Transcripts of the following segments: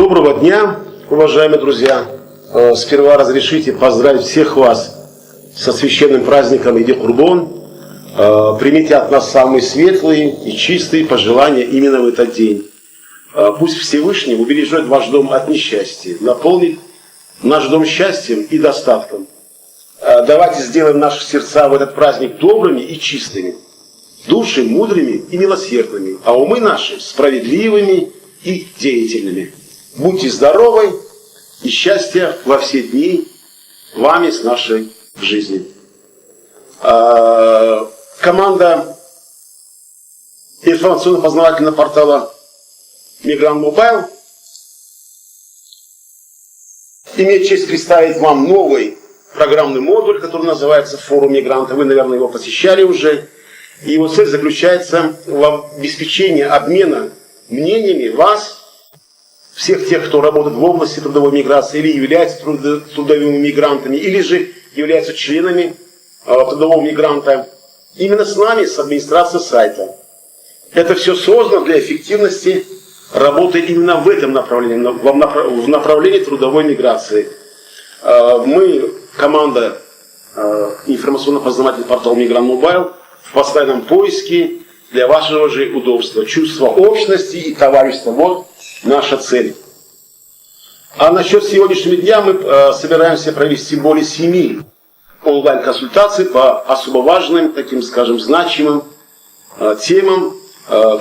Доброго дня, уважаемые друзья! Сперва разрешите поздравить всех вас со священным праздником Иди-Курбон. Примите от нас самые светлые и чистые пожелания именно в этот день. Пусть Всевышний убережет ваш дом от несчастья, наполнит наш дом счастьем и достатком. Давайте сделаем наши сердца в этот праздник добрыми и чистыми, души мудрыми и милосердными, а умы наши справедливыми и деятельными. Будьте здоровы и счастья во все дни вами с нашей жизни. Команда информационно-познавательного портала Мигрант Мобайл имеет честь представить вам новый программный модуль, который называется «Форум мигранта». Вы, наверное, его посещали уже. И его цель заключается в обеспечении обмена мнениями вас, всех тех, кто работает в области трудовой миграции или является трудовыми мигрантами, или же являются членами трудового мигранта, именно с нами, с администрацией сайта. Это все создано для эффективности работы именно в этом направлении, в направлении трудовой миграции. Мы, команда информационно-познавательный портал Мигрант Мобайл, в постоянном поиске для вашего же удобства, чувства общности и товарищества. Вот наша цель. А насчет сегодняшнего дня мы собираемся провести более 7 онлайн-консультаций по особо важным, таким, скажем, значимым темам,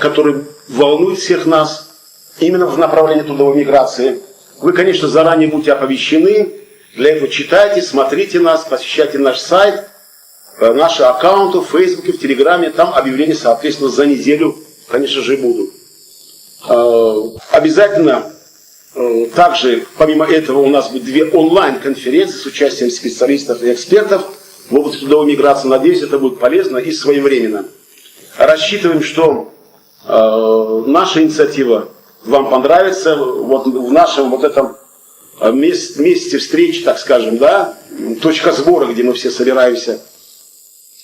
которые волнуют всех нас именно в направлении трудовой миграции. Вы, конечно, заранее будете оповещены. Для этого читайте, смотрите нас, посещайте наш сайт, наши аккаунты в Фейсбуке, в Телеграме. Там объявления, соответственно, за неделю, конечно же, будут. Обязательно также, помимо этого, у нас будет 2 онлайн-конференции с участием специалистов и экспертов в области трудовой миграции. Надеюсь, это будет полезно и своевременно. Рассчитываем, что наша инициатива вам понравится. Вот в нашем вот этом месте встреч, так скажем, да, точка сбора, где мы все собираемся,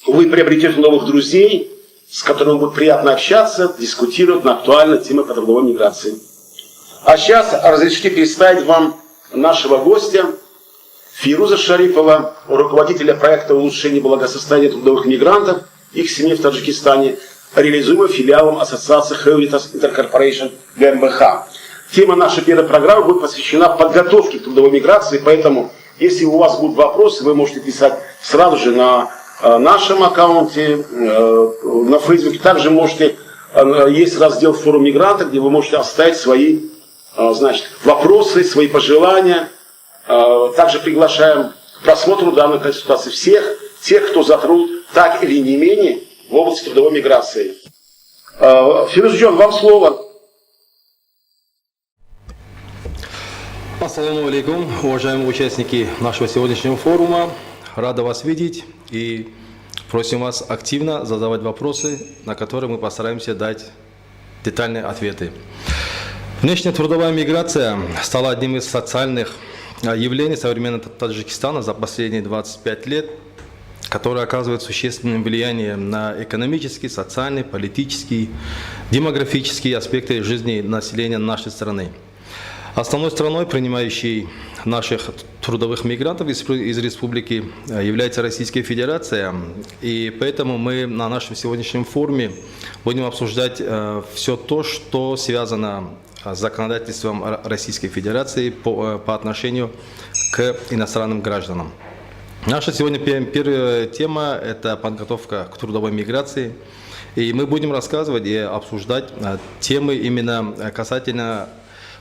вы приобретете новых друзей, с которыми будет приятно общаться, дискутировать на актуальные темы по трудовой миграции. А сейчас разрешите представить вам нашего гостя Фируза Шарипова, руководителя проекта улучшения благосостояния трудовых мигрантов, их семей в Таджикистане, реализуемого филиалом Ассоциации Heritas Intercorporation ГМБХ. Тема нашей первой программы будет посвящена подготовке к трудовой миграции, поэтому, если у вас будут вопросы, вы можете писать сразу же на нашем аккаунте, на Фейсбуке. Также можете, есть раздел «Форум мигранта», где вы можете оставить свои, значит, вопросы, свои пожелания. Также приглашаем к просмотру данной консультации всех тех, кто затронут так или не менее в области трудовой миграции. Фирузджон, вам слово. Ассаламу алейкум, уважаемые участники нашего сегодняшнего форума. Рада вас видеть и просим вас активно задавать вопросы, на которые мы постараемся дать детальные ответы. Внешняя трудовая миграция стала одним из социальных явлений современного Таджикистана за последние 25 лет, которое оказывает существенное влияние на экономические, социальные, политические, демографические аспекты жизни населения нашей страны. Основной страной, принимающей наших трудовых мигрантов из республики, является Российская Федерация. И поэтому мы на нашем сегодняшнем форуме будем обсуждать все то, что связано с законодательством Российской Федерации по отношению к иностранным гражданам. Наша сегодня первая тема – это подготовка к трудовой миграции. И мы будем рассказывать и обсуждать темы именно касательно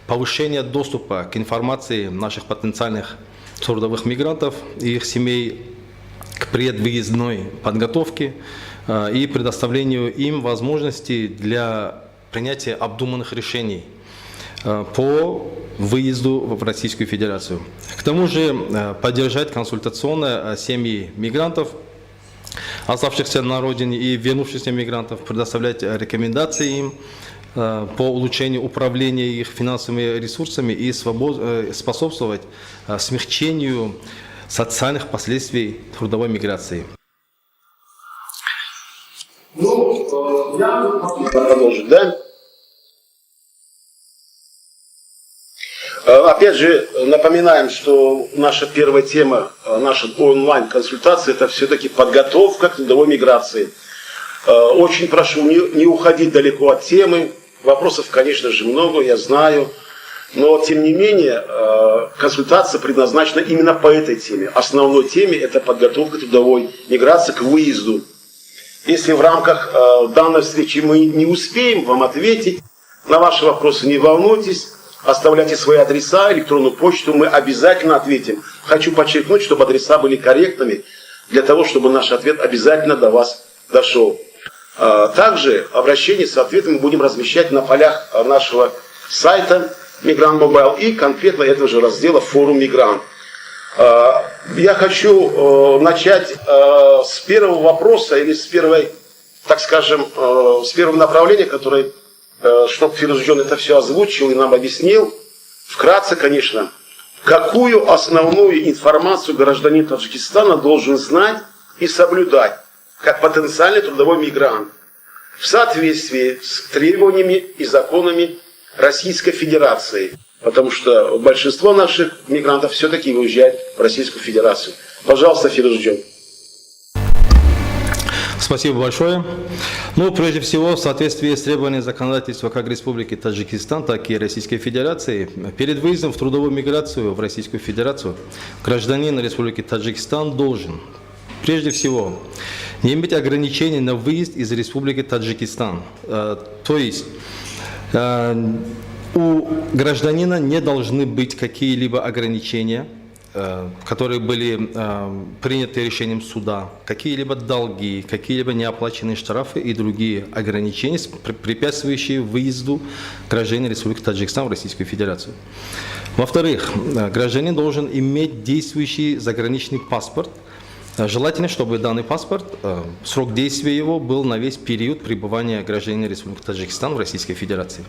повышение доступа к информации наших потенциальных трудовых мигрантов и их семей к предвыездной подготовке и предоставлению им возможностей для принятия обдуманных решений по выезду в Российскую Федерацию. К тому же поддержать консультационно семьи мигрантов, оставшихся на родине и вернувшихся мигрантов, предоставлять рекомендации им по улучшению управления их финансовыми ресурсами и способствовать смягчению социальных последствий трудовой миграции. Ну, я продолжу, да? Опять же, напоминаем, что наша первая тема, наша онлайн-консультация, это все-таки подготовка к трудовой миграции. Очень прошу не уходить далеко от темы. Вопросов, конечно же, много, я знаю. Но, тем не менее, консультация предназначена именно по этой теме. Основной теме – это подготовка трудовой миграции к выезду. Если в рамках данной встречи мы не успеем вам ответить на ваши вопросы, не волнуйтесь. Оставляйте свои адреса, электронную почту, мы обязательно ответим. Хочу подчеркнуть, чтобы адреса были корректными, для того, чтобы наш ответ обязательно до вас дошел. Также обращения с ответами мы будем размещать на полях нашего сайта Мигрант Мобайл и конкретно этого же раздела Форум Мигрант. Я хочу начать с первого вопроса или с первой, так скажем, с первого направления, которое, чтобы Фирузджон это все озвучил и нам объяснил, вкратце, конечно, какую основную информацию гражданин Таджикистана должен знать и соблюдать, как потенциальный трудовой мигрант, в соответствии с требованиями и законами Российской Федерации. Потому что большинство наших мигрантов все-таки уезжает в Российскую Федерацию. Пожалуйста, Фирузджон. Спасибо большое. Ну, прежде всего, в соответствии с требованиями законодательства как Республики Таджикистан, так и Российской Федерации, перед выездом в трудовую миграцию в Российскую Федерацию гражданин Республики Таджикистан должен, прежде всего, не иметь ограничений на выезд из Республики Таджикистан. То есть, у гражданина не должны быть какие-либо ограничения, которые были приняты решением суда, какие-либо долги, какие-либо неоплаченные штрафы и другие ограничения, препятствующие выезду гражданина Республики Таджикистан в Российскую Федерацию. Во-вторых, гражданин должен иметь действующий заграничный паспорт. Желательно, чтобы данный паспорт, срок действия его был на весь период пребывания гражданина Республики Таджикистан в Российской Федерации.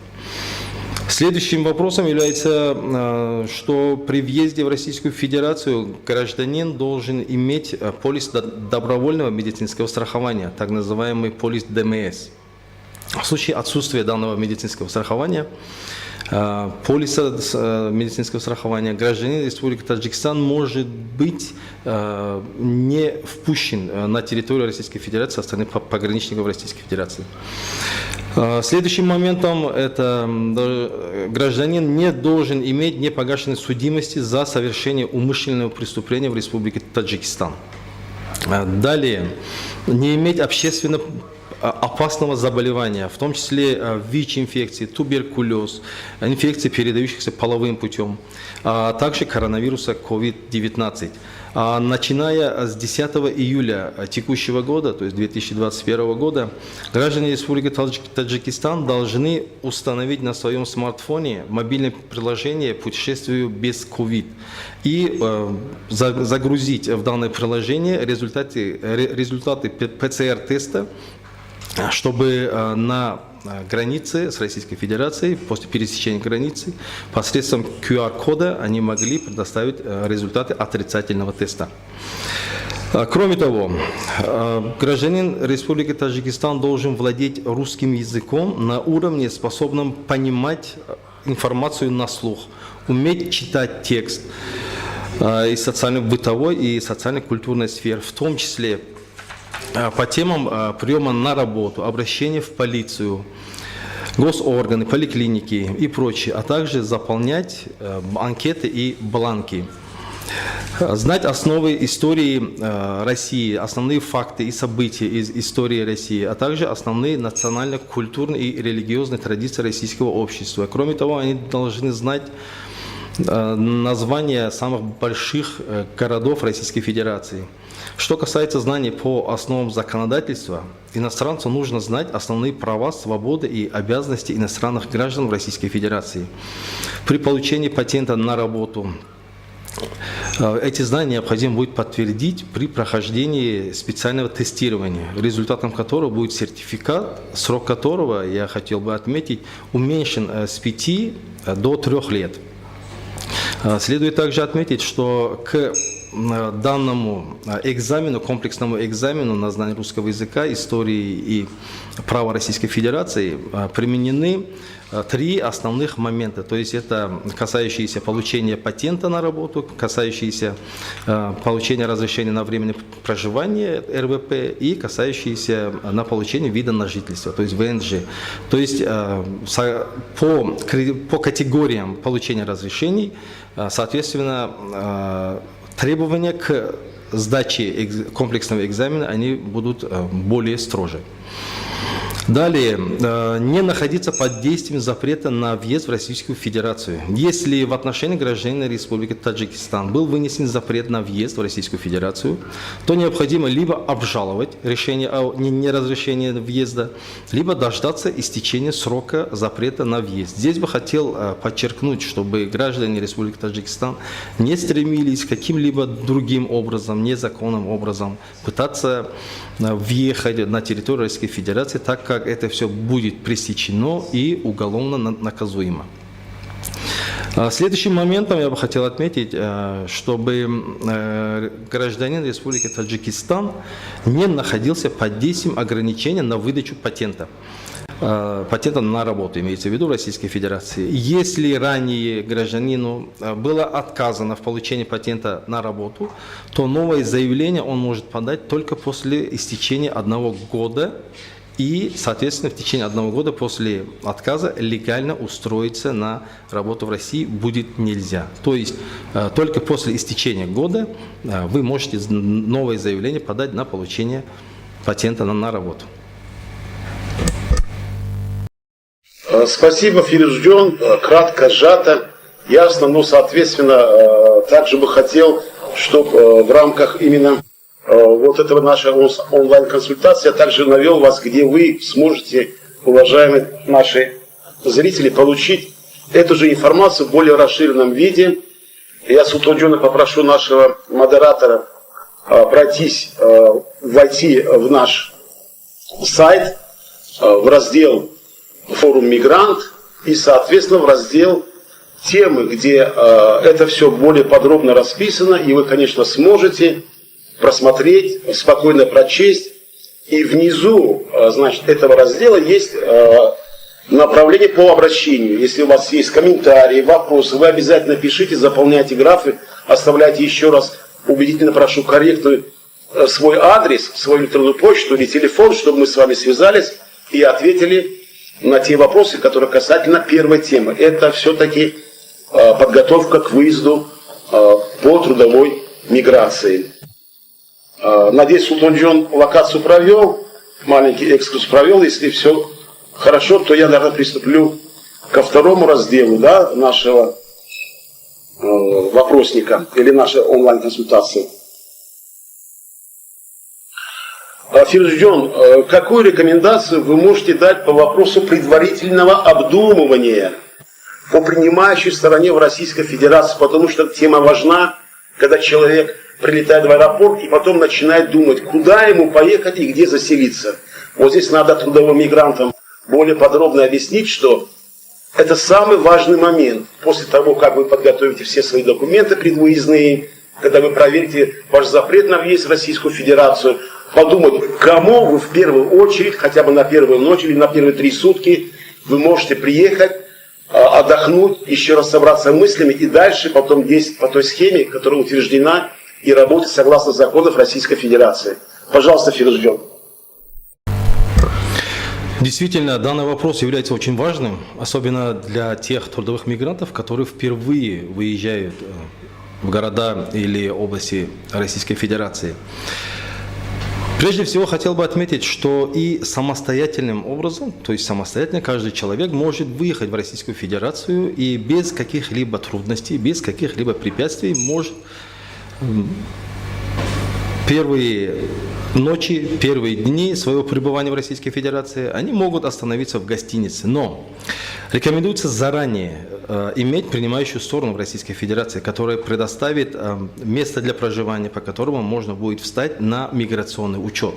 Следующим вопросом является, что при въезде в Российскую Федерацию гражданин должен иметь полис добровольного медицинского страхования, так называемый полис ДМС. В случае отсутствия данного медицинского страхования, полиса медицинского страхования, гражданин Республики Таджикистан может быть не впущен на территорию Российской Федерации со стороны пограничников Российской Федерации. Следующим моментом это гражданин не должен иметь непогашенной судимости за совершение умышленного преступления в Республике Таджикистан. Далее, не иметь общественно опасного заболевания, в том числе ВИЧ-инфекции, туберкулез, инфекции, передающихся половым путем, а также коронавируса COVID-19. Начиная с 10 июля текущего года, то есть 2021 года, граждане Республики Таджикистан должны установить на своем смартфоне мобильное приложение «Путешествию без COVID» и загрузить в данное приложение результаты ПЦР-теста, чтобы на границе с Российской Федерацией, после пересечения границы, посредством QR-кода они могли предоставить результаты отрицательного теста. Кроме того, гражданин Республики Таджикистан должен владеть русским языком на уровне, способном понимать информацию на слух, уметь читать текст из социально-бытовой и социально-культурной сфер, в том числе по темам приема на работу, обращения в полицию, госорганы, поликлиники и прочее, а также заполнять анкеты и бланки. Знать основы истории России, основные факты и события из истории России, а также основные национально-культурные и религиозные традиции российского общества. Кроме того, они должны знать названия самых больших городов Российской Федерации. Что касается знаний по основам законодательства, иностранцу нужно знать основные права, свободы и обязанности иностранных граждан в Российской Федерации. При получении патента на работу эти знания необходимо будет подтвердить при прохождении специального тестирования, результатом которого будет сертификат, срок которого, я хотел бы отметить, уменьшен с 5 до 3 лет. Следует также отметить, что к данному экзамену, комплексному экзамену на знание русского языка, истории и права Российской Федерации применены три основных момента. То есть это касающиеся получения патента на работу, касающиеся получения разрешения на временное проживание РВП и касающиеся на получение вида на жительство, то есть ВНЖ. То есть по категориям получения разрешений, соответственно, требования к сдаче комплексного экзамена они будут более строже. Далее, не находиться под действием запрета на въезд в Российскую Федерацию. Если в отношении гражданина Республики Таджикистан был вынесен запрет на въезд в Российскую Федерацию, то необходимо либо обжаловать решение о неразрешении въезда, либо дождаться истечения срока запрета на въезд. Здесь бы хотел подчеркнуть, чтобы граждане Республики Таджикистан не стремились каким-либо другим образом, незаконным образом пытаться въехать на территорию Российской Федерации, так как это все будет пресечено и уголовно наказуемо. Следующим моментом я бы хотел отметить, чтобы гражданин Республики Таджикистан не находился под действием ограничения на выдачу патента. Патента на работу, имеется в виду в Российской Федерации. Если ранее гражданину было отказано в получении патента на работу, то новое заявление он может подать только после истечения 1 года. И, соответственно, в течение 1 года после отказа легально устроиться на работу в России будет нельзя. То есть только после истечения года вы можете новое заявление подать на получение патента на работу. Спасибо, Фирузджон. Кратко, сжато, ясно, но, соответственно, также бы хотел, чтобы в рамках именно вот этого нашей онлайн-консультации я также навел вас, где вы сможете, уважаемые наши зрители, получить эту же информацию в более расширенном виде. Я с утвержденно попрошу нашего модератора войти в наш сайт, в раздел «Форум Мигрант» и, соответственно, в раздел «Темы», где это все более подробно расписано, и вы, конечно, сможете просмотреть, спокойно прочесть. И внизу, значит, этого раздела есть направление по обращению. Если у вас есть комментарии, вопросы, вы обязательно пишите, заполняйте графы, оставляйте еще раз, убедительно прошу, корректную свой адрес, свою электронную почту или телефон, чтобы мы с вами связались и ответили на те вопросы, которые касательно первой темы. Это все-таки подготовка к выезду по трудовой миграции. Надеюсь, Султанджон локацию провел, маленький экскурс провел. Если все хорошо, то я, наверное, приступлю ко второму разделу, да, нашего вопросника или нашей онлайн-консультации. Фирузджон, какую рекомендацию вы можете дать по вопросу предварительного обдумывания по принимающей стороне в Российской Федерации? Потому что тема важна, когда человек прилетает в аэропорт и потом начинает думать, куда ему поехать и где заселиться. Вот здесь надо трудовым мигрантам более подробно объяснить, что это самый важный момент. После того, как вы подготовите все свои документы предвыездные, когда вы проверите ваш запрет на въезд в Российскую Федерацию, подумать, кому вы в первую очередь, хотя бы на первую ночь или на первые 3 сутки, вы можете приехать, отдохнуть, еще раз собраться мыслями и дальше потом действовать по той схеме, которая утверждена, и работать согласно законов Российской Федерации. Пожалуйста, Фирузджон. Действительно, данный вопрос является очень важным, особенно для тех трудовых мигрантов, которые впервые выезжают в города или области Российской Федерации. Прежде всего, хотел бы отметить, что и самостоятельным образом, то есть самостоятельно каждый человек может выехать в Российскую Федерацию и без каких-либо трудностей, без каких-либо препятствий может первые ночи, первые дни своего пребывания в Российской Федерации, они могут остановиться в гостинице. Но рекомендуется заранее иметь принимающую сторону в Российской Федерации, которая предоставит место для проживания, по которому можно будет встать на миграционный учет.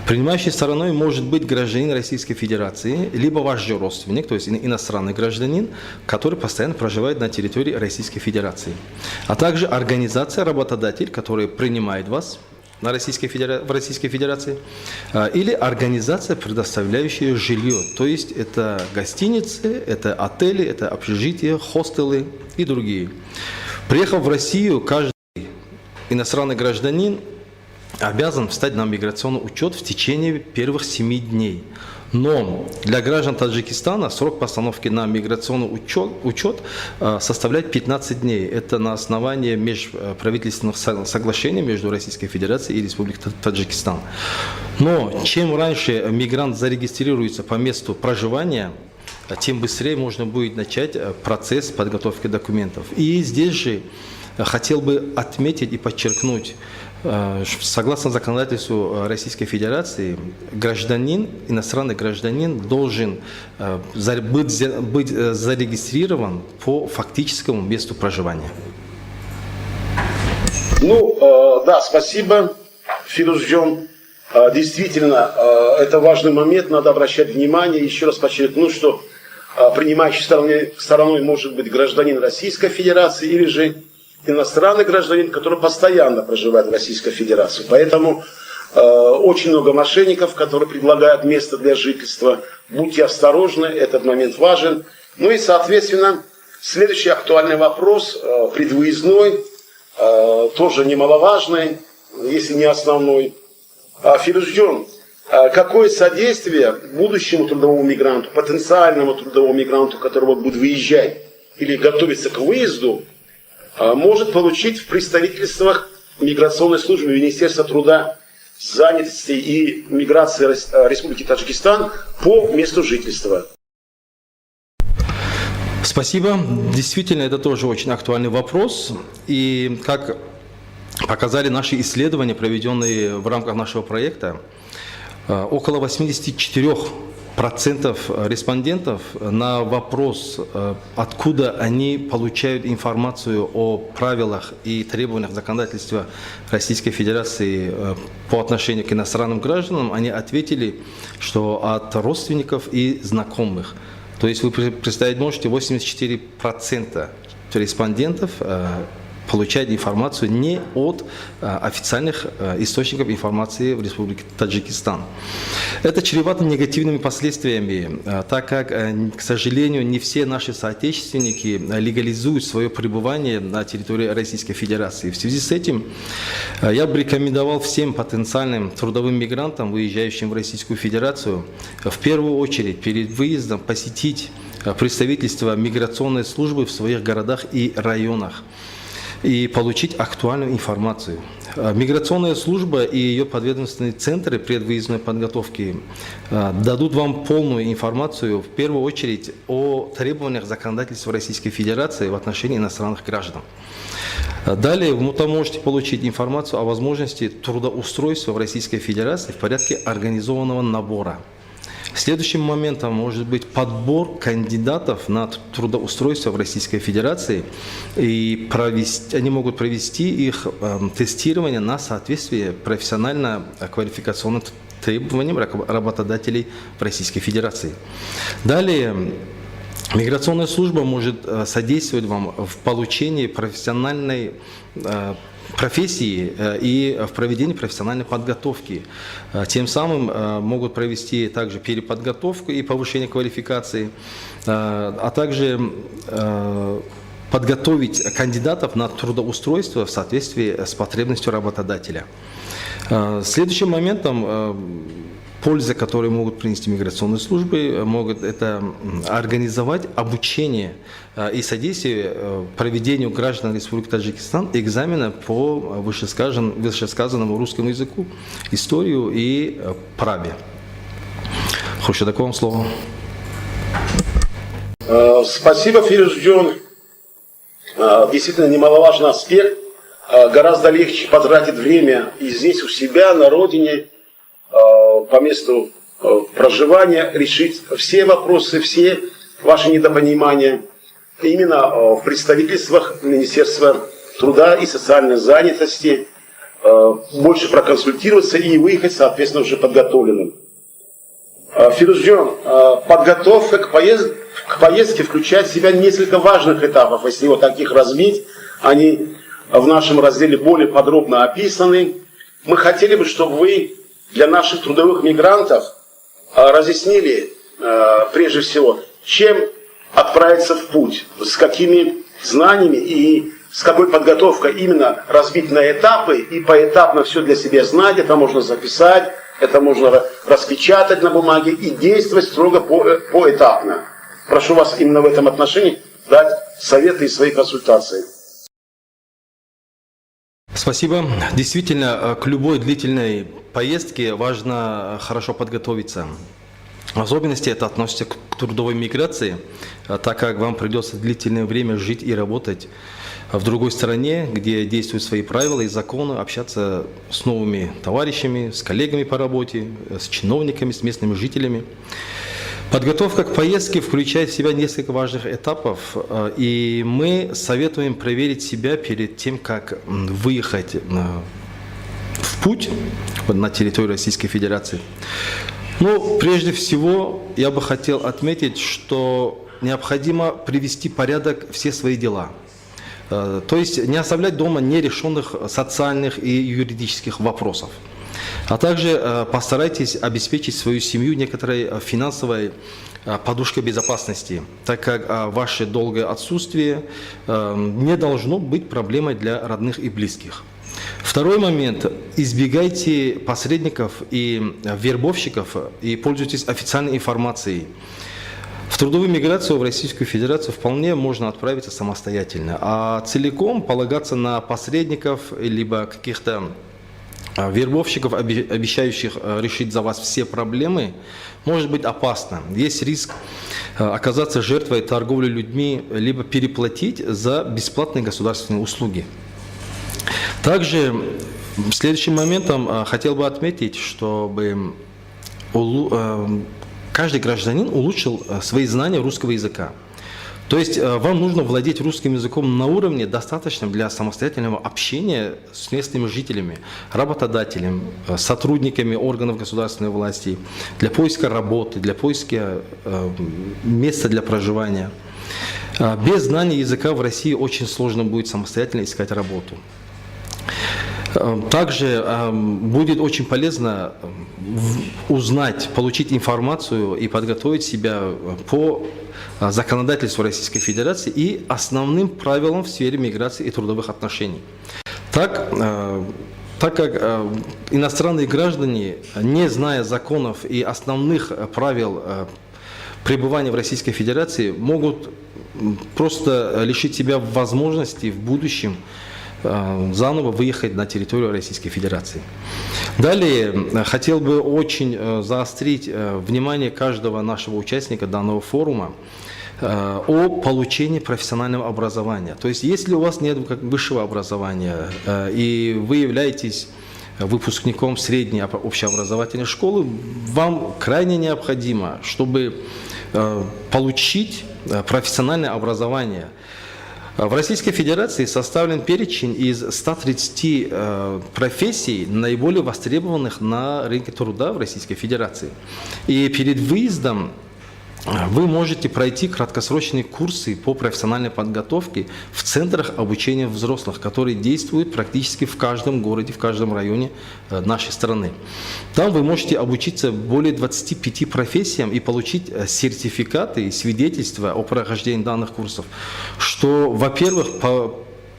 Принимающей стороной может быть гражданин Российской Федерации, либо ваш же родственник, то есть иностранный гражданин, который постоянно проживает на территории Российской Федерации, а также организация работодатель, которая принимает вас в Российской Федерации, или организация, предоставляющая жилье, то есть это гостиницы, это отели, это общежития, хостелы и другие. Приехав в Россию, каждый иностранный гражданин обязан встать на миграционный учет в течение первых 7 дней. Но для граждан Таджикистана срок постановки на миграционный учет составляет 15 дней. Это на основании межправительственных соглашений между Российской Федерацией и Республикой Таджикистан. Но чем раньше мигрант зарегистрируется по месту проживания, тем быстрее можно будет начать процесс подготовки документов. И здесь же хотел бы отметить и подчеркнуть, согласно законодательству Российской Федерации, иностранный гражданин должен быть зарегистрирован по фактическому месту проживания. Да, спасибо, Фирузджон. Действительно, это важный момент, надо обращать внимание. Еще раз подчеркну, что принимающей стороной может быть гражданин Российской Федерации или же иностранный гражданин, который постоянно проживает в Российской Федерации. Поэтому очень много мошенников, которые предлагают место для жительства. Будьте осторожны, этот момент важен. Ну и, соответственно, следующий актуальный вопрос, предвыездной, тоже немаловажный, если не основной. Фирузджон, какое содействие будущему трудовому мигранту, потенциальному трудовому мигранту, который будет выезжать или готовиться к выезду, может получить в представительствах миграционной службы Министерства труда, занятости и миграции Республики Таджикистан по месту жительства? Спасибо. Действительно, это тоже очень актуальный вопрос. И как показали наши исследования, проведенные в рамках нашего проекта, около 84% респондентов на вопрос, откуда они получают информацию о правилах и требованиях законодательства Российской Федерации по отношению к иностранным гражданам, они ответили, что от родственников и знакомых. То есть вы представить можете, 84% респондентов получать информацию не от официальных источников информации в Республике Таджикистан. Это чревато негативными последствиями, так как, к сожалению, не все наши соотечественники легализуют свое пребывание на территории Российской Федерации. В связи с этим я бы рекомендовал всем потенциальным трудовым мигрантам, выезжающим в Российскую Федерацию, в первую очередь перед выездом посетить представительство миграционной службы в своих городах и районах и получить актуальную информацию. Миграционная служба и ее подведомственные центры предвыездной подготовки дадут вам полную информацию, в первую очередь, о требованиях законодательства Российской Федерации в отношении иностранных граждан. Далее вы можете получить информацию о возможности трудоустройства в Российской Федерации в порядке организованного набора. Следующим моментом может быть подбор кандидатов на трудоустройство в Российской Федерации, и они могут провести их тестирование на соответствие профессионально-квалификационным требованиям работодателей в Российской Федерации. Далее, миграционная служба может содействовать вам в получении профессиональной профессии и в проведении профессиональной подготовки. Тем самым могут провести также переподготовку и повышение квалификации, а также подготовить кандидатов на трудоустройство в соответствии с потребностью работодателя. Следующим моментом, польза, которую могут принести миграционные службы, могут это организовать обучение и содействие проведению граждан Республики Таджикистан экзамена по вышесказанному русскому языку, историю и праве. Хуршидаков, вам слово. Спасибо, Фирузджон. Действительно немаловажный аспект. Гораздо легче потратить время и здесь у себя, на родине, по месту проживания, решить все вопросы, все ваши недопонимания именно в представительствах Министерства труда и социальной занятости, больше проконсультироваться и выехать, соответственно, уже подготовленным. Фирузджон, подготовка к поездке включает в себя несколько важных этапов. Если вот таких разбить, они в нашем разделе более подробно описаны. Мы хотели бы, чтобы вы для наших трудовых мигрантов разъяснили, прежде всего, чем отправиться в путь, с какими знаниями и с какой подготовкой именно разбить на этапы и поэтапно все для себя знать. Это можно записать, это можно распечатать на бумаге и действовать строго поэтапно. Прошу вас именно в этом отношении дать советы и свои консультации. Спасибо. Действительно, к любой длительной поездке важно хорошо подготовиться. В особенности это относится к трудовой миграции, так как вам придется длительное время жить и работать в другой стране, где действуют свои правила и законы, общаться с новыми товарищами, с коллегами по работе, с чиновниками, с местными жителями. Подготовка к поездке включает в себя несколько важных этапов, и мы советуем проверить себя перед тем, как выехать в путь на территорию Российской Федерации. Ну, прежде всего, я бы хотел отметить, что необходимо привести в порядок все свои дела. То есть не оставлять дома нерешенных социальных и юридических вопросов. А также постарайтесь обеспечить свою семью некоторой финансовой подушкой безопасности, так как ваше долгое отсутствие не должно быть проблемой для родных и близких. Второй момент. Избегайте посредников и вербовщиков и пользуйтесь официальной информацией. В трудовую миграцию в Российскую Федерацию вполне можно отправиться самостоятельно, а целиком полагаться на посредников либо каких-то вербовщиков, обещающих решить за вас все проблемы, может быть опасно. Есть риск оказаться жертвой торговли людьми, либо переплатить за бесплатные государственные услуги. Также следующим моментом хотел бы отметить, чтобы каждый гражданин улучшил свои знания русского языка. То есть вам нужно владеть русским языком на уровне, достаточном для самостоятельного общения с местными жителями, работодателями, сотрудниками органов государственной власти, для поиска работы, для поиска места для проживания. Без знания языка в России очень сложно будет самостоятельно искать работу. Также будет очень полезно узнать, получить информацию и подготовить себя по законодательству Российской Федерации и основным правилам в сфере миграции и трудовых отношений. Так как иностранные граждане, не зная законов и основных правил пребывания в Российской Федерации, могут просто лишить себя возможности в будущем заново выехать на территорию Российской Федерации. Далее хотел бы очень заострить внимание каждого нашего участника данного форума о получении профессионального образования. То есть, если у вас нет высшего образования и вы являетесь выпускником средней общеобразовательной школы, вам крайне необходимо, чтобы получить профессиональное образование. В Российской Федерации составлен перечень из 130 профессий, наиболее востребованных на рынке труда в Российской Федерации. И перед выездом вы можете пройти краткосрочные курсы по профессиональной подготовке в центрах обучения взрослых, которые действуют практически в каждом городе, в каждом районе нашей страны. Там вы можете обучиться более 25 профессиям и получить сертификаты и свидетельства о прохождении данных курсов, что, во-первых,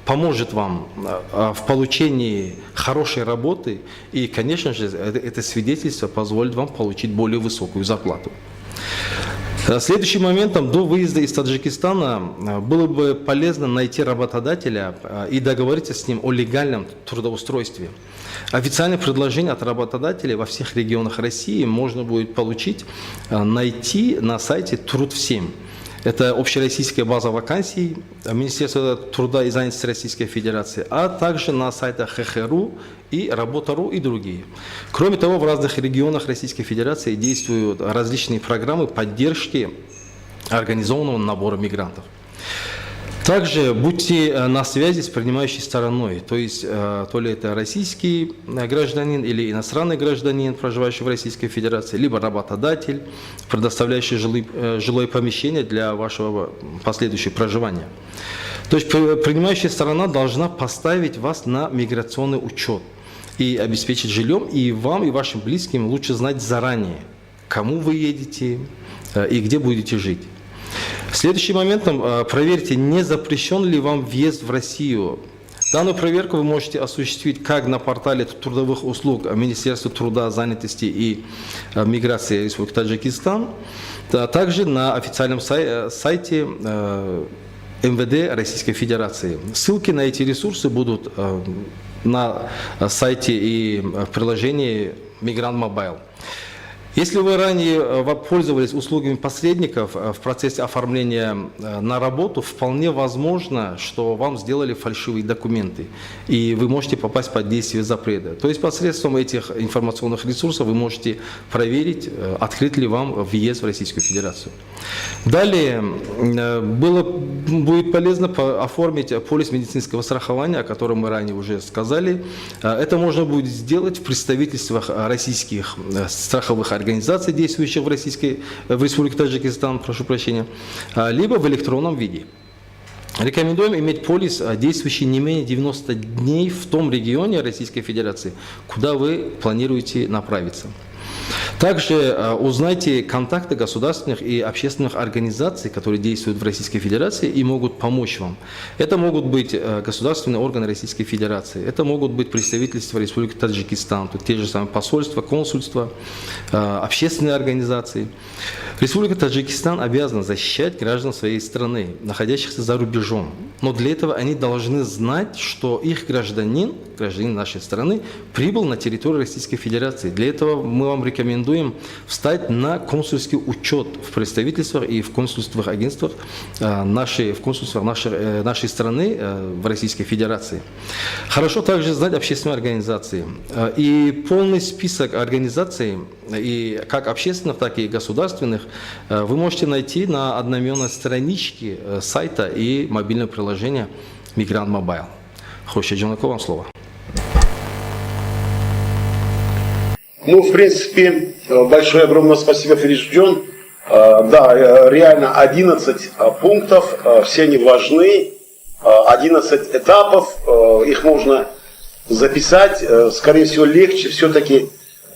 поможет вам в получении хорошей работы и, конечно же, это свидетельство позволит вам получить более высокую зарплату. Следующим моментом, до выезда из Таджикистана было бы полезно найти работодателя и договориться с ним о легальном трудоустройстве. Официальное предложение от работодателей во всех регионах России можно будет найти на сайте Труд-7. Это общероссийская база вакансий Министерства труда и занятости Российской Федерации, а также на сайтах ХХ.ру и Работа.ру и другие. Кроме того, в разных регионах Российской Федерации действуют различные программы поддержки организованного набора мигрантов. Также будьте на связи с принимающей стороной, то есть то ли это российский гражданин или иностранный гражданин, проживающий в Российской Федерации, либо работодатель, предоставляющий жилое помещение для вашего последующего проживания. То есть принимающая сторона должна поставить вас на миграционный учет и обеспечить жильем, и вам, и вашим близким лучше знать заранее, кому вы едете и где будете жить. Следующим моментом, проверьте, не запрещен ли вам въезд в Россию. Данную проверку вы можете осуществить как на портале трудовых услуг Министерства труда, занятости и миграции Республики Таджикистан, также на официальном сайте МВД Российской Федерации. Ссылки на эти ресурсы будут на сайте и в приложении Migrant Mobile. Если вы ранее пользовались услугами посредников в процессе оформления на работу, вполне возможно, что вам сделали фальшивые документы, и вы можете попасть под действие запрета. То есть посредством этих информационных ресурсов вы можете проверить, открыт ли вам въезд в Российскую Федерацию. Далее будет полезно оформить полис медицинского страхования, о котором мы ранее уже сказали. Это можно будет сделать в представительствах российских страховых организаций, действующих в Республике Таджикистан, прошу прощения, либо в электронном виде. Рекомендуем иметь полис, действующий не менее 90 дней в том регионе Российской Федерации, куда вы планируете направиться. Также узнайте контакты государственных и общественных организаций, которые действуют в Российской Федерации и могут помочь вам. Это могут быть государственные органы Российской Федерации, это могут быть представительства Республики Таджикистан, тут те же самые посольства, консульства, общественные организации. Республика Таджикистан обязана защищать граждан своей страны, находящихся за рубежом. Но для этого они должны знать, что их гражданин нашей страны, прибыл на территорию Российской Федерации. Для этого мы вам рекомендуем встать на консульский учет в представительствах и в консульствах агентствах нашей страны в Российской Федерации. Хорошо также знать общественные организации. И полный список организаций, и как общественных, так и государственных, вы можете найти на одноименной страничке сайта и мобильного приложения Migrant Mobile. Хоши Джонако, вам слово. Ну, в принципе, большое огромное спасибо, Феришджон. Да, реально 11 пунктов, все они важны, 11 этапов, их можно записать. Скорее всего, легче все-таки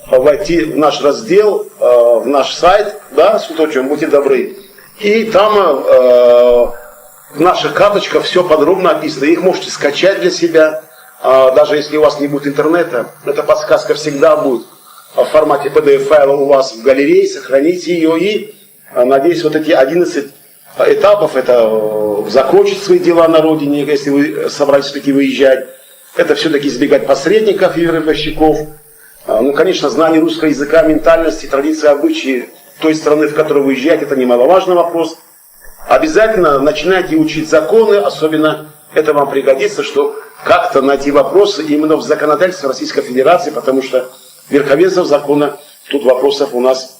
войти в наш раздел, в наш сайт, да, с уточком, будьте добры. И там в наших карточках все подробно описано. Их можете скачать для себя, даже если у вас не будет интернета. Эта подсказка всегда будет в формате PDF-файла у вас в галерее, сохраните ее и, надеюсь, вот эти 11 этапов, это закончить свои дела на родине, если вы собрались все-таки выезжать, это все-таки избегать посредников и вербовщиков, ну, конечно, знание русского языка, ментальности, традиции, обычаи той страны, в которую вы выезжаете, это немаловажный вопрос. Обязательно начинайте учить законы, особенно это вам пригодится, что как-то найти вопросы именно в законодательстве Российской Федерации, потому что верховенство закона, тут вопросов у нас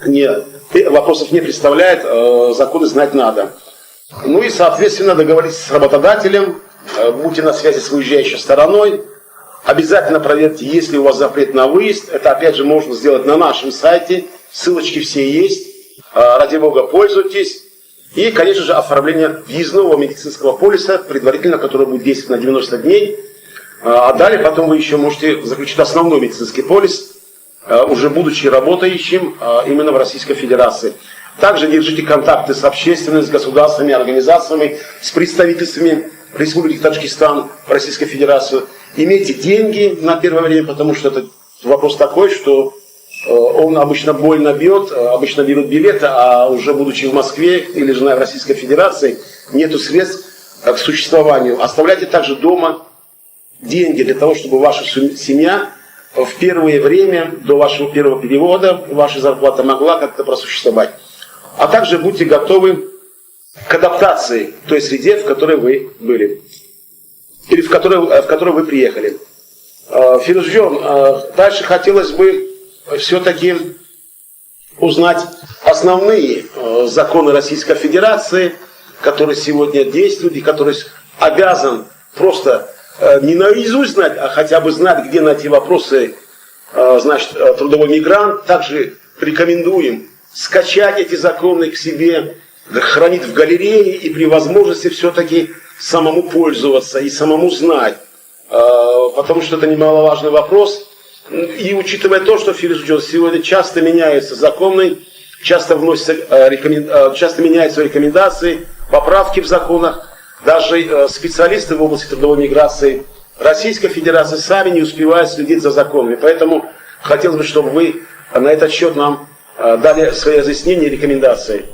не представляет, законы знать надо. Ну и, соответственно, договоритесь с работодателем, будьте на связи с выезжающей стороной, обязательно проверьте, есть ли у вас запрет на выезд, это опять же можно сделать на нашем сайте, ссылочки все есть, ради бога пользуйтесь. И, конечно же, оформление въездного медицинского полиса, предварительно, который будет действовать на 90 дней. А далее потом вы еще можете заключить основной медицинский полис, уже будучи работающим именно в Российской Федерации. Также держите контакты с общественными, с государственными организациями, с представительствами Республики Таджикистан в Российской Федерации. Имейте деньги на первое время, потому что это вопрос такой, что он обычно больно бьет, обычно берут билеты, а уже будучи в Москве или же в Российской Федерации, нету средств к существованию. Оставляйте также дома деньги для того, чтобы ваша семья в первое время, до вашего первого перевода, ваша зарплата могла как-то просуществовать. А также будьте готовы к адаптации той среде, в которой вы были, или в которой вы приехали. Фирузжон, дальше хотелось бы все-таки узнать основные законы Российской Федерации, который сегодня действует и который обязан просто не наизусть знать, а хотя бы знать, где на эти вопросы, значит, трудовой мигрант. Также рекомендуем скачать эти законы к себе, хранить в галерее и при возможности все-таки самому пользоваться и самому знать. Потому что это немаловажный вопрос. И учитывая то, что, Филипп Джон, сегодня часто меняются законы, часто меняются рекомендации, поправки в законах, даже специалисты в области трудовой миграции Российской Федерации сами не успевают следить за законами. Поэтому хотелось бы, чтобы вы на этот счет нам дали свои разъяснения и рекомендации.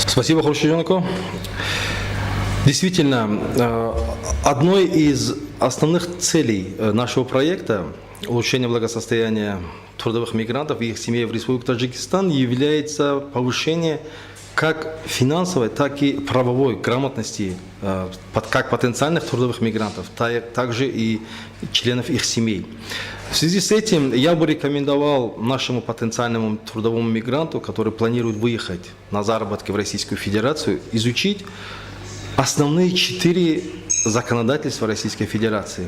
Спасибо, Хрущевенко. Действительно, одной из основных целей нашего проекта улучшение благосостояния трудовых мигрантов и их семей в Республике Таджикистан является повышение как финансовой, так и правовой грамотности как потенциальных трудовых мигрантов, также и членов их семей. В связи с этим я бы рекомендовал нашему потенциальному трудовому мигранту, который планирует выехать на заработки в Российскую Федерацию, изучить основные 4 законодательства Российской Федерации.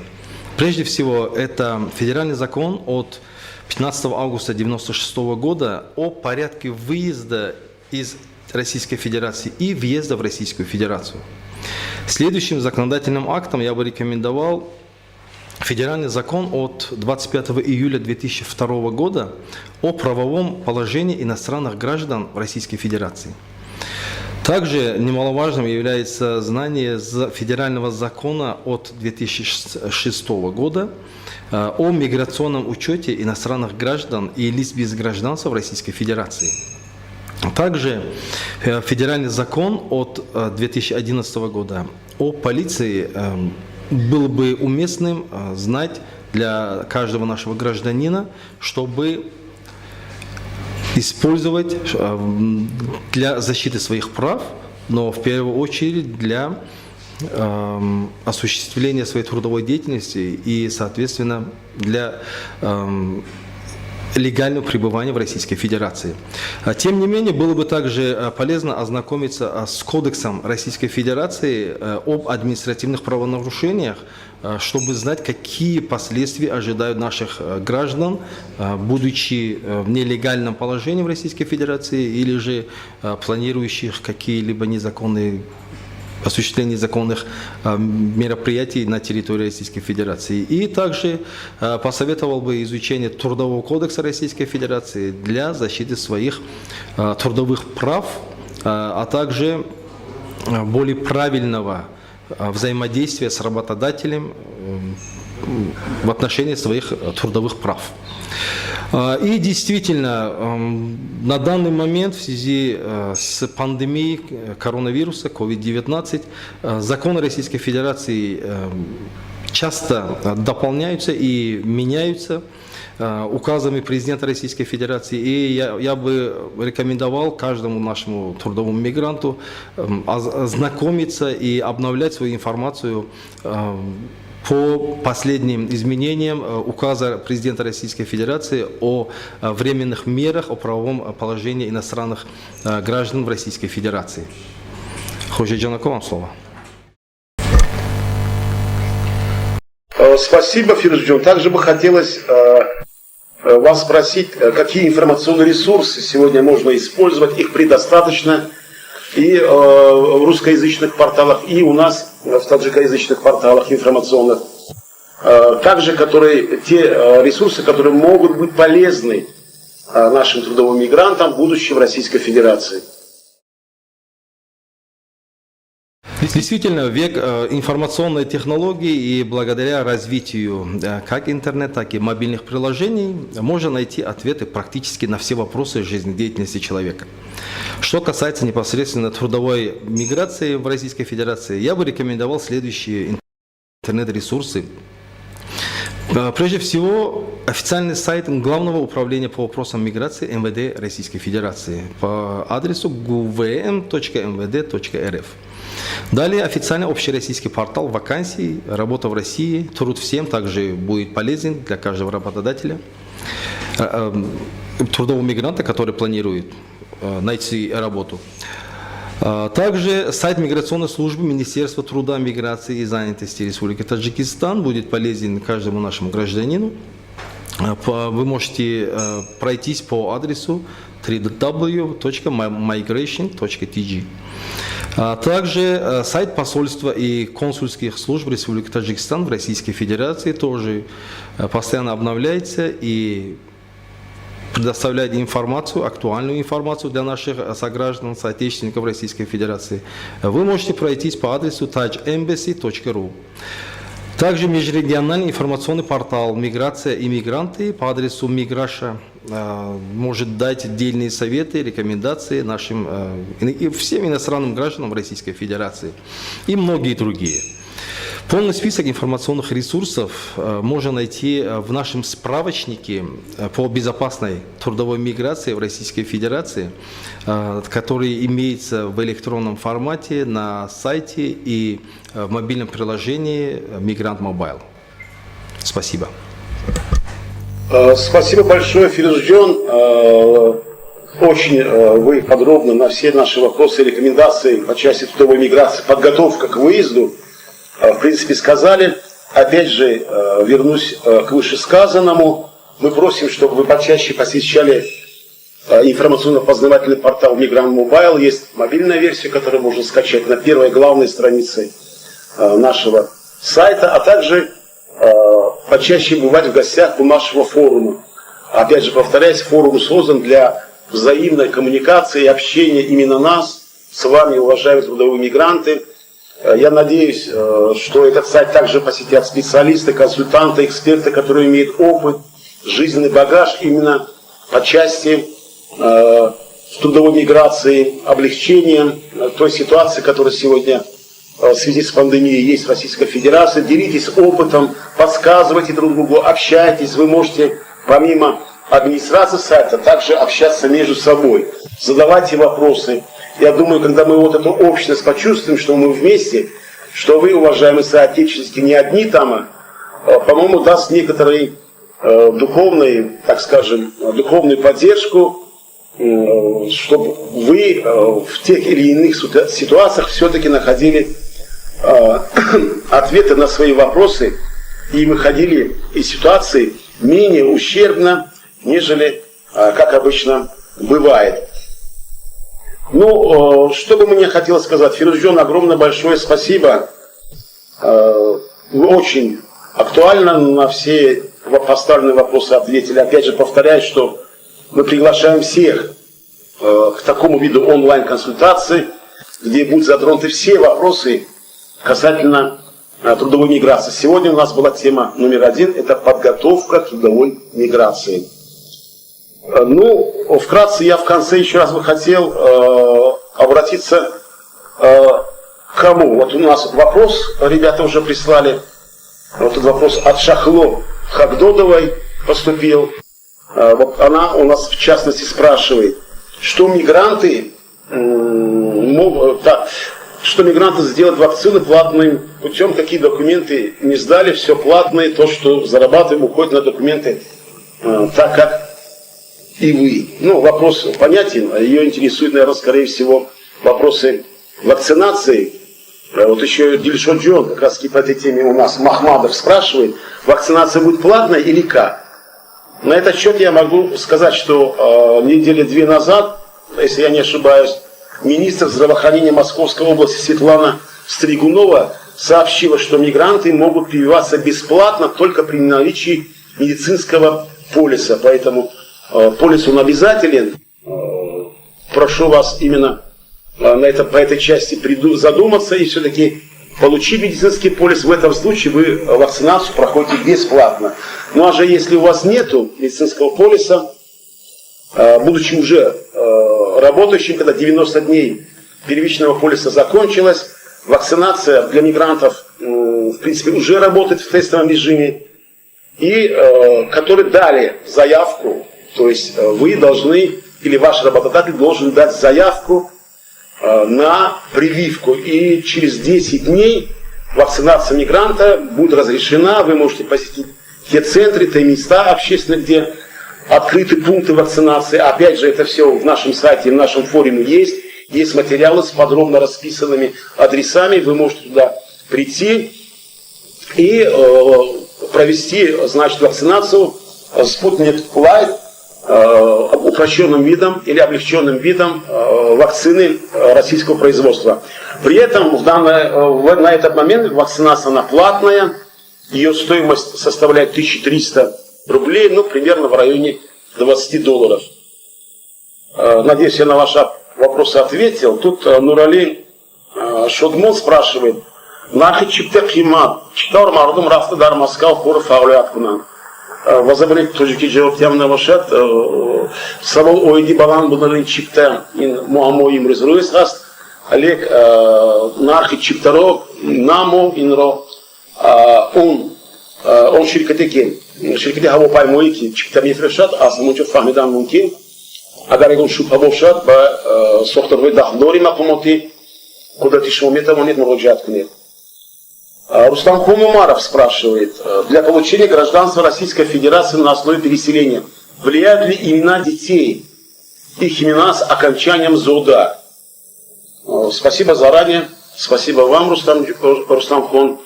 Прежде всего, это федеральный закон от 15 августа 1996 года о порядке выезда из Российской Федерации и въезда в Российскую Федерацию. Следующим законодательным актом я бы рекомендовал федеральный закон от 25 июля 2002 года о правовом положении иностранных граждан в Российской Федерации. Также немаловажным является знание федерального закона от 2006 года о миграционном учете иностранных граждан и лиц без гражданства в Российской Федерации. Также федеральный закон от 2011 года о полиции был бы уместным знать для каждого нашего гражданина, чтобы использовать для защиты своих прав, но в первую очередь для осуществления своей трудовой деятельности и, соответственно, для легального пребывания в Российской Федерации. Тем не менее, было бы также полезно ознакомиться с Кодексом Российской Федерации об административных правонарушениях, чтобы знать, какие последствия ожидают наших граждан, будучи в нелегальном положении в Российской Федерации или же планирующих какие-либо незаконные осуществление законных мероприятий на территории Российской Федерации. И также посоветовал бы изучение Трудового кодекса Российской Федерации для защиты своих трудовых прав, а также более правильного взаимодействия с работодателем в отношении своих трудовых прав. И действительно, на данный момент в связи с пандемией коронавируса COVID-19 законы Российской Федерации часто дополняются и меняются указами президента Российской Федерации. И я бы рекомендовал каждому нашему трудовому мигранту ознакомиться и обновлять свою информацию по последним изменениям указа президента Российской Федерации о временных мерах, о правовом положении иностранных граждан в Российской Федерации. Хрущевенко, вам слово. Спасибо, Фирджон. Также бы хотелось вас спросить, какие информационные ресурсы сегодня можно использовать, их предостаточно и в русскоязычных порталах, и у нас в таджикоязычных порталах информационных. Также те ресурсы, которые могут быть полезны нашим трудовым мигрантам, будучи в Российской Федерации. Действительно, век информационной технологии, и благодаря развитию как интернета, так и мобильных приложений можно найти ответы практически на все вопросы жизнедеятельности человека. Что касается непосредственно трудовой миграции в Российской Федерации, я бы рекомендовал следующие интернет-ресурсы. Прежде всего, официальный сайт Главного управления по вопросам миграции МВД Российской Федерации по адресу gvm.mvd.rf. Далее официальный общероссийский портал вакансий, работа в России, труд всем также будет полезен для каждого работодателя, трудового мигранта, который планирует найти работу. Также сайт миграционной службы Министерства труда, миграции и занятости Республики Таджикистан будет полезен каждому нашему гражданину. Вы можете пройтись по адресу www.migration.tg. Также сайт посольства и консульских служб Республики Таджикистан в Российской Федерации тоже постоянно обновляется и предоставляет информацию, актуальную информацию для наших сограждан, соотечественников Российской Федерации. Вы можете пройтись по адресу tajembassy.ru. Также межрегиональный информационный портал «Миграция и мигранты» по адресу Миграша может дать отдельные советы, рекомендации нашим и всем иностранным гражданам Российской Федерации и многие другие. Полный список информационных ресурсов можно найти в нашем справочнике по безопасной трудовой миграции в Российской Федерации, который имеется в электронном формате на сайте и в мобильном приложении Migrant Mobile. Спасибо. Спасибо большое, Фирузджон. Очень вы подробно на все наши вопросы и рекомендации по части трудовой миграции, подготовка к выезду, в принципе, сказали. Опять же, вернусь к вышесказанному. Мы просим, чтобы вы почаще посещали информационно-познавательный портал Migrant Mobile. Есть мобильная версия, которую можно скачать на первой главной странице нашего сайта, а также почаще бывать в гостях у нашего форума. Опять же, повторяюсь, форум создан для взаимной коммуникации и общения именно нас, с вами, уважаемые трудовые мигранты. Я надеюсь, что этот сайт также посетят специалисты, консультанты, эксперты, которые имеют опыт, жизненный багаж именно по части трудовой миграции, облегчения той ситуации, которая сегодня в связи с пандемией есть в Российской Федерации. Делитесь опытом, подсказывайте друг другу, общайтесь. Вы можете помимо администрации сайта также общаться между собой, задавайте вопросы. Я думаю, когда мы вот эту общность почувствуем, что мы вместе, что вы, уважаемые соотечественники, не одни там, по-моему, даст некоторый духовный, так скажем, духовную поддержку, чтобы вы в тех или иных ситуациях все-таки находили ответы на свои вопросы и выходили из ситуации менее ущербно, нежели как обычно бывает. Ну, что бы мне хотелось сказать, Фирузджон, огромное большое спасибо. Вы очень актуально на все поставленные вопросы ответили. Опять же, повторяю, что мы приглашаем всех к такому виду онлайн-консультации, где будут затронуты все вопросы касательно трудовой миграции. Сегодня у нас была тема номер 1, это подготовка к трудовой миграции. Ну, вкратце я в конце еще раз бы хотел обратиться к кому. Вот у нас вопрос, ребята уже прислали, вот этот вопрос от Шахло Хагдодовой поступил. Вот она у нас в частности спрашивает, что мигранты сделать вакцины платным путем, какие документы не сдали, все платное, то, что зарабатываем, уходит на документы, так как и вы. Ну, вопрос понятен, ее интересуют, наверное, скорее всего, вопросы вакцинации. Вот еще Дильшот Джон, как раз по этой теме у нас Махмадов спрашивает, вакцинация будет платная или как? На этот счет я могу сказать, что недели 2 назад, если я не ошибаюсь, министр здравоохранения Московской области Светлана Стригунова сообщила, что мигранты могут прививаться бесплатно только при наличии медицинского полиса. Поэтому полис он обязателен. Прошу вас именно по этой части задуматься и все-таки получить медицинский полис. В этом случае вы вакцинацию проходите бесплатно. Ну а же если у вас нету медицинского полиса, будучи уже работающим, когда 90 дней первичного полиса закончилась, вакцинация для мигрантов, в принципе, уже работает в тестовом режиме, и которые дали заявку, то есть вы должны, или ваш работодатель должен дать заявку на прививку, и через 10 дней вакцинация мигранта будет разрешена, вы можете посетить те центры, те места общественные, где открыты пункты вакцинации. Опять же, это все в нашем сайте, в нашем форуме есть. есть материалы с подробно расписанными адресами. Вы можете туда прийти и провести, значит, вакцинацию Sputnik Light упрощенным видом или облегченным видом вакцины российского производства. При этом на этот момент вакцинация она платная, ее стоимость составляет 1300 рублей, ну, примерно в районе $20. Надеюсь, я на ваши вопросы ответил. Тут Нурали Шодмон спрашивает: «Нахи чипте кимат, чиптар мардум рафта дар Москва хор фаулят кунан». Возобрать тоже киджевап темна вашат. Салон ойди балан bunların чипте ин муамо им резруис аст. Олег нахи чиптаро намо инро он şirketi şirketi hava paymayı ki çipten yefreşat aslında çok fahmeden mümkün. Agar egon şubha bofshad ba soxtarҳои дахдори мақомоти қудрати шумо метавонед муроҷиат кунед. Рустамхон Умаров спрашивает: для получения гражданства Российской Федерации на основе переселения влияют ли имена детей, их имена с окончанием ЗОДА? Спасибо заранее, спасибо вам, Рустамхон.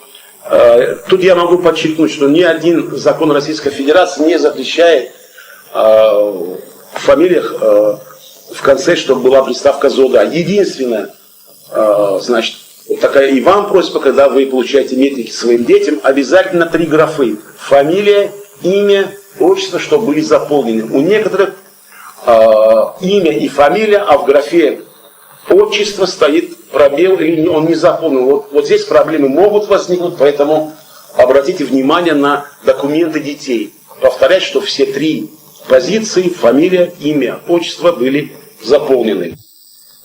Тут я могу подчеркнуть, что ни один закон Российской Федерации не запрещает в фамилиях в конце, чтобы была приставка ЗОДА. Единственное, значит, вот такая и вам просьба, когда вы получаете метрики своим детям, обязательно 3 графы: фамилия, имя, отчество, чтобы были заполнены. У некоторых имя и фамилия, а в графе отчество стоит пробел или он не заполнен. Вот здесь проблемы могут возникнуть, поэтому обратите внимание на документы детей. Повторять, что все 3 позиции, фамилия, имя, отчество были заполнены.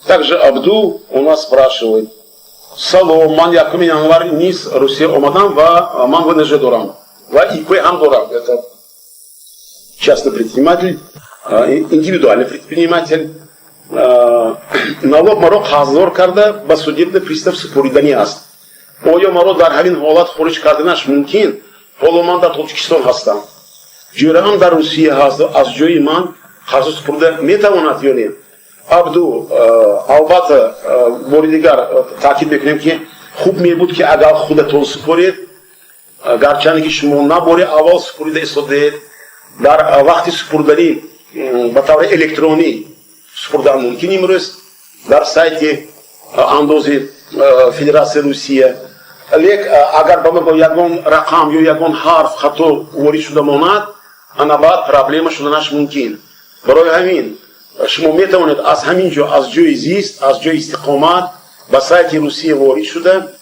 Также Абдул у нас спрашивает: «Салом, ман якуми январ низ Русе омадан ва ман венеже дорам. Ва ипэ ам дорам». Это частный предприниматель, индивидуальный предприниматель. Налог маро ҳаздор карда ба судебный пристав супуридани аст. Оё маро дар ҳамин ҳолат хориҷ карданаш мумкин? Ҳоло ман дар Тоҷикистон ҳастам. ҷӯраам дар Русия ҳаст, аз ҷои ман қарзу супурда метавонад ё не? Абду, албатта бори дигар таъкид мекунем ки хуб мебуд ки агар худатон супоред, гарчанде ки шумо на бори аввал супурида истодед, дар вақти супурданӣ ба таври электронӣ супурдан мумкин имрӯз дар сайти андози Федерасияи Русия. Лек агар ба мо ягон рақам ё ягон ҳарф хато ворид шуда монад, ана баъд проблема шуданаш мумкин. Барои ҳамин шумо метавонед аз ҳамин ҷо, аз ҷои зист, аз ҷои истиқомат ба сайти Русия ворид шуда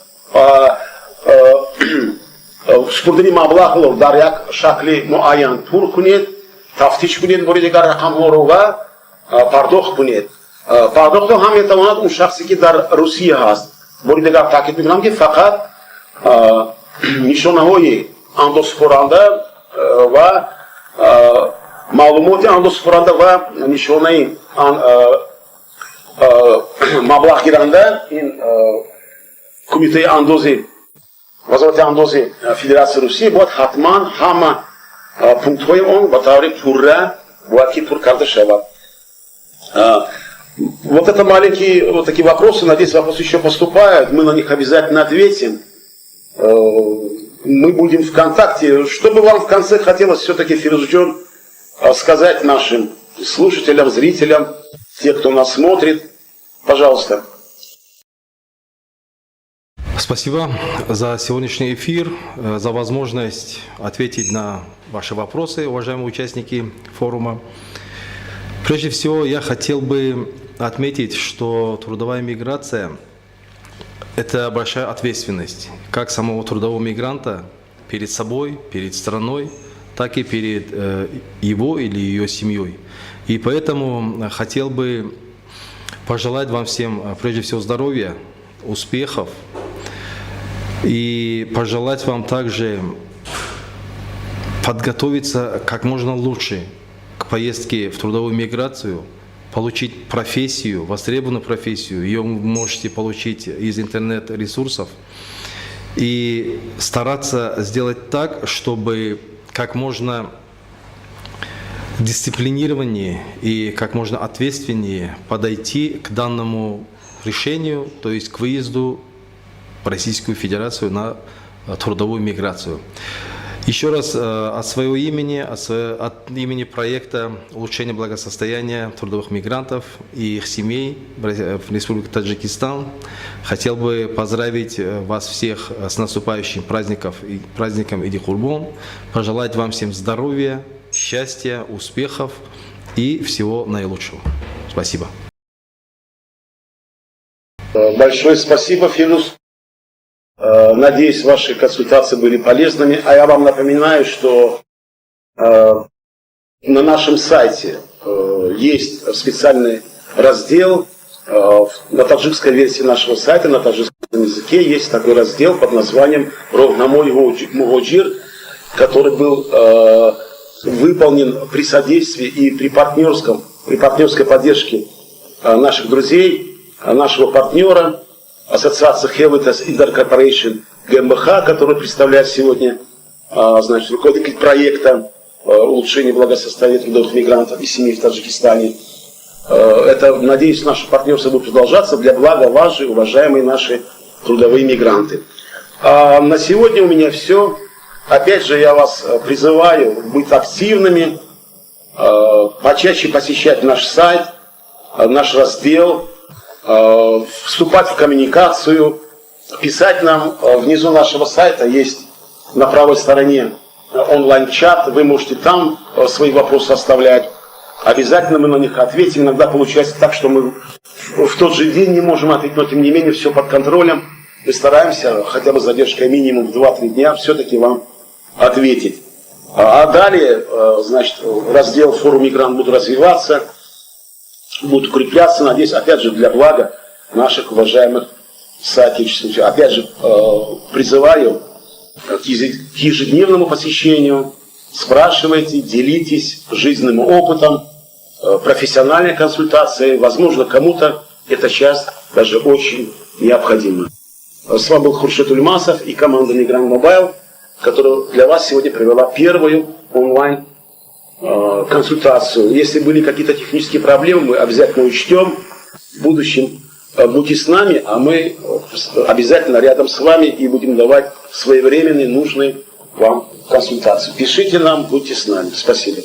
супурдани маблағро дар як шакли муайян пур кунед, тафтиш кунед бори дигар рақамҳоро ва пардохт кунед. Пардохтро ҳам метавонад он шахсе ки дар Русия ҳаст. Бори дигар таъкид мекунам ки фақат нишонаҳои андозкунанда ва маълумоти андозкунанда ва нишонаи маблағгиранда ин кумитаи андози вазорати андози Федерасияи Русия бояд ҳатман ҳама пунктҳои он ба таври пурра бояд ки пур карда шавад. Вот это маленькие вот такие вопросы, надеюсь, вопросы еще поступают, мы на них обязательно ответим. Мы будем в контакте. Что бы вам в конце хотелось все-таки, Фирузджон, сказать нашим слушателям, зрителям, те, кто нас смотрит? Пожалуйста. Спасибо за сегодняшний эфир, за возможность ответить на ваши вопросы, уважаемые участники форума. Прежде всего, я хотел бы отметить, что трудовая миграция – это большая ответственность как самого трудового мигранта перед собой, перед страной, так и перед его или ее семьей. И поэтому хотел бы пожелать вам всем, прежде всего, здоровья, успехов и пожелать вам также подготовиться как можно лучше к поездке в трудовую миграцию, получить профессию, востребованную профессию. Ее вы можете получить из интернет-ресурсов. И стараться сделать так, чтобы как можно дисциплинированнее и как можно ответственнее подойти к данному решению, то есть к выезду в Российскую Федерацию на трудовую миграцию. Еще раз от своего имени, от имени проекта улучшения благосостояния трудовых мигрантов и их семей в Республике Таджикистан хотел бы поздравить вас всех с наступающим праздником Иди-Курбон, пожелать вам всем здоровья, счастья, успехов и всего наилучшего. Спасибо. Большое спасибо, Фирдус. Надеюсь, ваши консультации были полезными. А я вам напоминаю, что на нашем сайте есть специальный раздел, на таджикской версии нашего сайта, на таджикском языке есть такой раздел под названием «Ровномой Мугоджир», который был выполнен при содействии и при партнерской поддержке наших друзей, нашего партнера, Ассоциация Helvetas Inter Corporation ГМБХ, который представляет сегодня руководитель проекта улучшения благосостояния трудовых мигрантов и семей в Таджикистане. Это, надеюсь, наше партнерство будет продолжаться для блага вас же, уважаемые наши трудовые мигранты. На сегодня у меня все. Опять же, я вас призываю быть активными, почаще посещать наш сайт, наш раздел, вступать в коммуникацию, писать нам. Внизу нашего сайта есть на правой стороне онлайн-чат, вы можете там свои вопросы оставлять. Обязательно мы на них ответим. Иногда получается так, что мы в тот же день не можем ответить, но тем не менее все под контролем. Мы стараемся хотя бы с задержкой минимум в 2-3 дня все-таки вам ответить. А далее, раздел «Форум Мигрант» будет развиваться, будут укрепляться, надеюсь, опять же, для блага наших уважаемых соотечественников. Опять же, призываю к ежедневному посещению, спрашивайте, делитесь жизненным опытом, профессиональной консультацией. Возможно, кому-то эта часть даже очень необходима. С вами был Хуршет Ульмасов и команда Мигрант Мобайл, которая для вас сегодня провела первую онлайн консультацию. Если были какие-то технические проблемы, мы обязательно учтем. В будущем будьте с нами, а мы обязательно рядом с вами и будем давать своевременные, нужные вам консультации. Пишите нам, будьте с нами. Спасибо.